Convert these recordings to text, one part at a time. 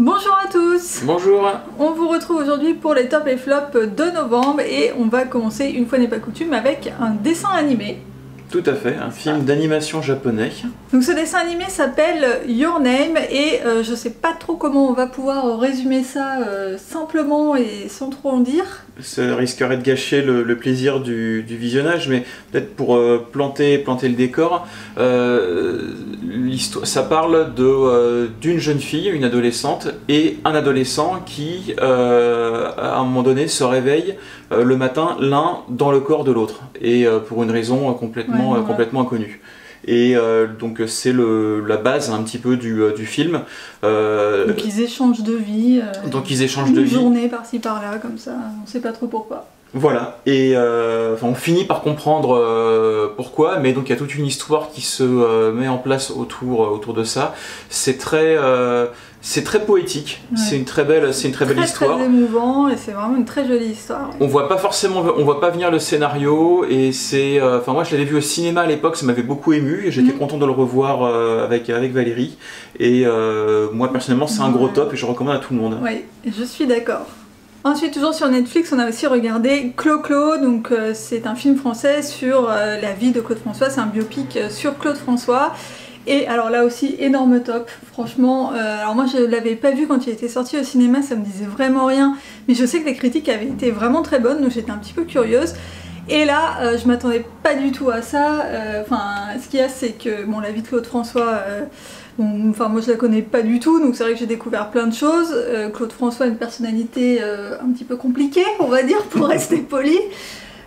Bonjour à tous. Bonjour. On vous retrouve aujourd'hui pour les tops et flops de novembre et on va commencer, une fois n'est pas coutume, avec un dessin animé. Tout à fait, un film d'animation japonais. Donc ce dessin animé s'appelle Your Name et je sais pas trop comment on va pouvoir résumer ça simplement et sans trop en dire. Ça risquerait de gâcher le plaisir du visionnage, mais peut-être pour planter le décor, ça parle d'une jeune fille, une adolescente, et un adolescent qui, à un moment donné, se réveille le matin, l'un dans le corps de l'autre, et pour une raison complètement inconnue. Et donc c'est la base un petit peu du film. Donc ils échangent de vie. Une journée par-ci par-là, comme ça, on sait pas trop pourquoi. Voilà, et on finit par comprendre pourquoi, mais donc il y a toute une histoire qui se met en place autour de ça. C'est très poétique, ouais. C'est une très belle histoire. Très émouvant et c'est vraiment une très jolie histoire. Ouais. On voit pas venir le scénario et c'est, moi je l'avais vu au cinéma à l'époque, ça m'avait beaucoup ému et j'étais content de le revoir avec Valérie. Et moi personnellement c'est un gros top et je recommande à tout le monde. Oui, je suis d'accord. Ensuite, toujours sur Netflix, on a aussi regardé Clo-Clo, donc c'est un film français sur la vie de Claude François, c'est un biopic sur Claude François. Et alors là aussi, énorme top, franchement. Alors moi je l'avais pas vu quand il était sorti au cinéma, ça me disait vraiment rien, mais je sais que les critiques avaient été vraiment très bonnes, donc j'étais un petit peu curieuse. Et là, je m'attendais pas du tout à ça. Ce qu'il y a, c'est que bon, la vie de Claude François, moi je la connais pas du tout, donc c'est vrai que j'ai découvert plein de choses. Claude François a une personnalité un petit peu compliquée, on va dire, pour rester poli.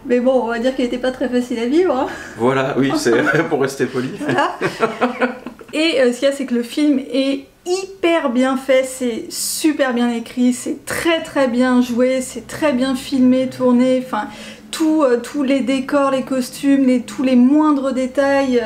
Mais bon, on va dire qu'elle était pas très facile à vivre. Hein. Voilà, oui, c'est pour rester poli. Voilà. Et ce qu'il y a, c'est que le film est hyper bien fait, c'est super bien écrit, c'est très bien joué, c'est très bien filmé, tourné, enfin... tous les décors, les costumes, tous les moindres détails,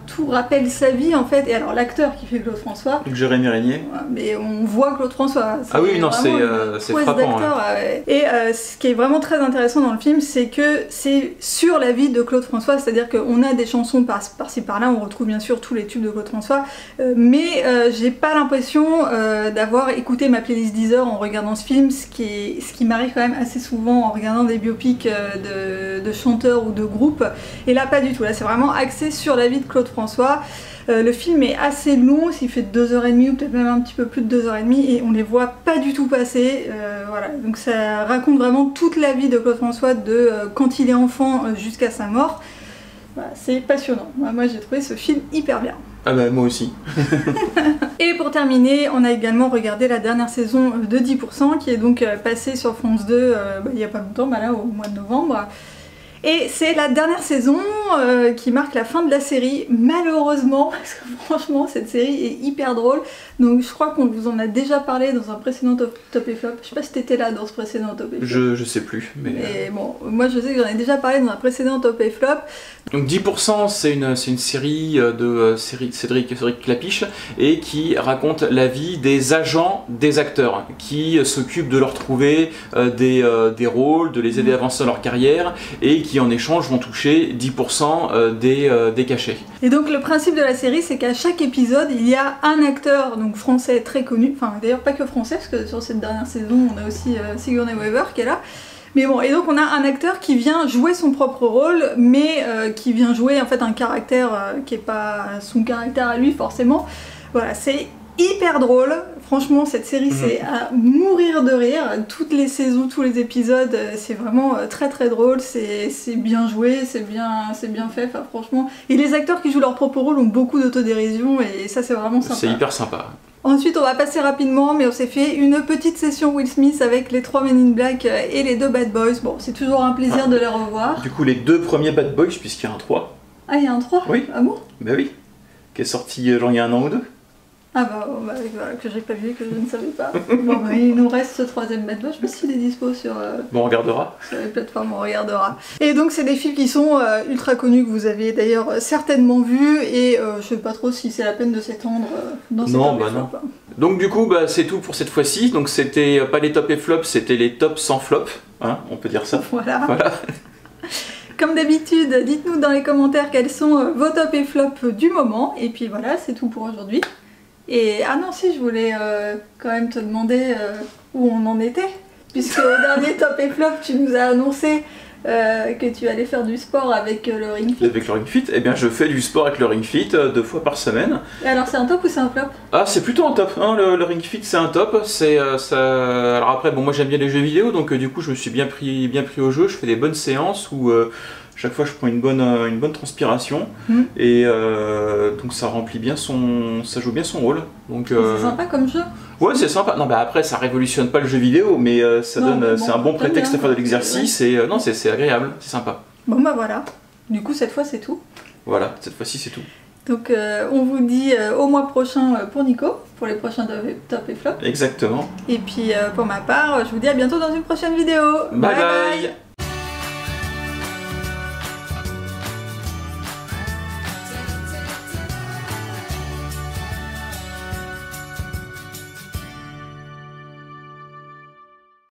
tout rappelle sa vie en fait. Et alors l'acteur qui fait Claude François, donc Jérémy Régnier, mais on voit Claude François. Ah oui, non, c'est frappant. Ouais. Et ce qui est vraiment très intéressant dans le film, c'est que c'est sur la vie de Claude François, c'est-à-dire qu'on a des chansons par-ci par-là, on retrouve bien sûr tous les tubes de Claude François, mais j'ai pas l'impression d'avoir écouté ma playlist Deezer en regardant ce film, ce qui m'arrive quand même assez souvent en regardant des biopics de chanteurs ou de groupes, et là pas du tout, là c'est vraiment axé sur la vie de Claude François. Le film est assez long, il fait 2h30 ou peut-être même un petit peu plus de 2h30 et on les voit pas du tout passer, voilà. Donc ça raconte vraiment toute la vie de Claude François de quand il est enfant jusqu'à sa mort. Voilà, c'est passionnant, moi j'ai trouvé ce film hyper bien. Ah bah moi aussi. Et pour terminer, on a également regardé la dernière saison de 10% qui est donc passée sur France 2 il n'y a pas longtemps, là au mois de novembre. Et c'est la dernière saison qui marque la fin de la série, malheureusement, parce que franchement cette série est hyper drôle. Donc je crois qu'on vous en a déjà parlé dans un précédent top et flop. Je sais pas si t'étais là dans ce précédent top et flop. Je sais plus. Mais bon, moi je sais que j'en ai déjà parlé dans un précédent top et flop. Donc 10% c'est une série de Cédric Clapiche et qui raconte la vie des agents des acteurs qui s'occupent de leur trouver des rôles, de les aider à avancer dans leur carrière et qui en échange vont toucher 10% des cachets. Et donc le principe de la série, c'est qu'à chaque épisode il y a un acteur donc français très connu, enfin d'ailleurs pas que français parce que sur cette dernière saison on a aussi Sigourney Weaver qui est là. Mais bon, et donc on a un acteur qui vient jouer son propre rôle, mais qui vient jouer en fait un caractère qui est pas son caractère à lui forcément. Voilà, c'est hyper drôle. Franchement, cette série c'est à mourir de rire. Toutes les saisons, tous les épisodes, c'est vraiment très drôle. C'est bien joué, c'est bien fait. Enfin, franchement, et les acteurs qui jouent leur propre rôle ont beaucoup d'autodérision et ça c'est vraiment sympa. C'est hyper sympa. Ensuite, on va passer rapidement, mais on s'est fait une petite session Will Smith avec les 3 Men in Black et les 2 Bad Boys. Bon, c'est toujours un plaisir de les revoir. Du coup, les 2 premiers Bad Boys, puisqu'il y a un 3. Ah, il y a un 3 ? Oui. Ah bon ? Bah oui. Qui est sorti genre il y a 1 an ou 2. Ah voilà, que j'ai pas vu, que je ne savais pas. Bon, il nous reste ce 3e Bad Boy, je sais pas s'il est dispo sur... Bon, on regardera. Sur les plateformes, on regardera. Et donc, c'est des films qui sont ultra connus, que vous avez d'ailleurs certainement vus, et je sais pas trop si c'est la peine de s'étendre dans ces top et flop. Donc du coup, c'est tout pour cette fois-ci. Donc c'était pas les top et flops, c'était les tops sans flop, hein, on peut dire ça. Voilà. Comme d'habitude, dites-nous dans les commentaires quels sont vos top et flops du moment, et puis voilà, c'est tout pour aujourd'hui. Et ah non, si, je voulais quand même te demander où on en était. Puisque au dernier Top et Flop, tu nous as annoncé que tu allais faire du sport avec le Ring Fit. Avec le Ring Fit, eh bien je fais du sport avec le Ring Fit 2 fois par semaine. Et alors c'est un top ou c'est un flop? Ah, c'est plutôt un top, hein, le Ring Fit c'est un top. Ça... Alors après, bon, moi j'aime bien les jeux vidéo, donc du coup je me suis bien pris au jeu. Je fais des bonnes séances où chaque fois je prends une bonne transpiration et donc ça remplit bien ça joue bien son rôle. Donc c'est sympa comme jeu. ouais, c'est sympa. Non, bah après ça révolutionne pas le jeu vidéo, mais ça non, donne, mais bon, c'est un bon prétexte à faire de l'exercice et non, c'est agréable, c'est sympa. Bon bah voilà. Du coup cette fois c'est tout. Voilà, cette fois-ci c'est tout. Donc on vous dit au mois prochain pour Nico, pour les prochains Top et Flop. Exactement. Et puis pour ma part, je vous dis à bientôt dans une prochaine vidéo. Bye bye.